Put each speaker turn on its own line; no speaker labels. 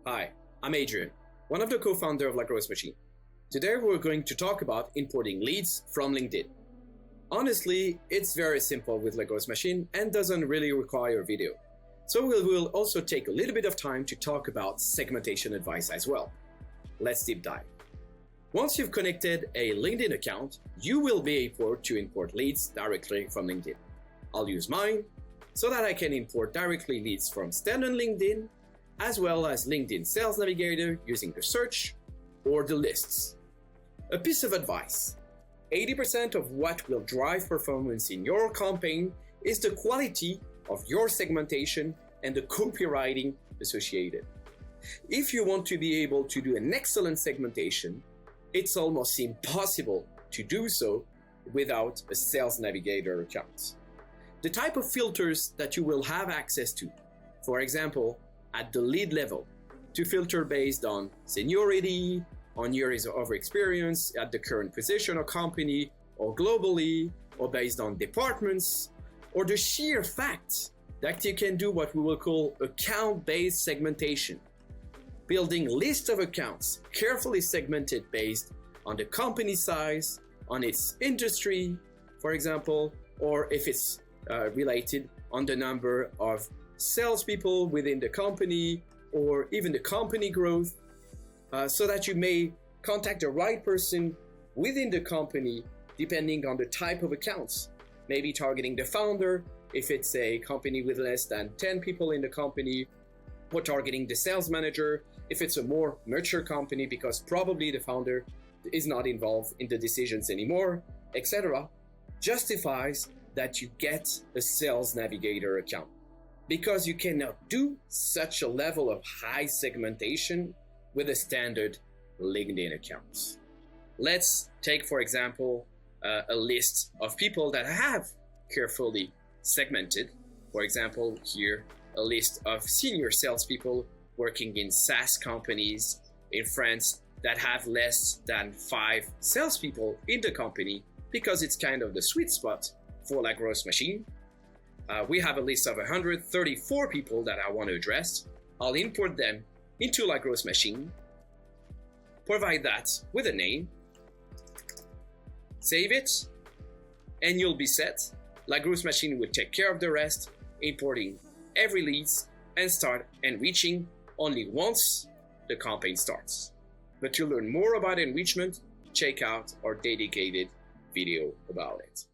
Hi, I'm Adrien, one of the co-founders of La Grosse Machine. Today we're going to talk about importing leads from LinkedIn. Honestly, it's very simple with La Grosse Machine and doesn't really require a video. So we will also take a little bit of time to talk about segmentation advice as well. Let's deep dive. Once you've connected a LinkedIn account, you will be able to import leads directly from LinkedIn. I'll use mine so that I can import directly leads from standard LinkedIn, as well as LinkedIn Sales Navigator using the search or the lists. A piece of advice: 80% of what will drive performance in your campaign is the quality of your segmentation and the copywriting associated. If you want to be able to do an excellent segmentation, it's almost impossible to do so without a Sales Navigator account. The type of filters that you will have access to, for example, at the lead level, to filter based on seniority, on years of experience at the current position or company, or globally, or based on departments, or the sheer fact that you can do what we will call account-based segmentation, building lists of accounts carefully segmented based on the company size, on its industry, for example, or if it's related on the number of salespeople within the company, or even the company growth, so that you may contact the right person within the company depending on the type of accounts. Maybe targeting the founder if it's a company with less than 10 people in the company, or targeting the sales manager if it's a more mature company because probably the founder is not involved in the decisions anymore, etc. Justifies that you get a Sales Navigator account, because you cannot do such a level of high segmentation with a standard LinkedIn account. Let's take, for example, a list of people that I have carefully segmented. For example, here, a list of senior salespeople working in SaaS companies in France that have less than 5 salespeople in the company, because it's kind of the sweet spot for La Grosse Machine. We have a list of 134 people that I want to address. I'll import them into La Grosse Machine, provide that with a name, save it, and you'll be set. La Grosse Machine will take care of the rest, importing every leads and start enriching only once the campaign starts. But to learn more about enrichment, check out our dedicated video about it.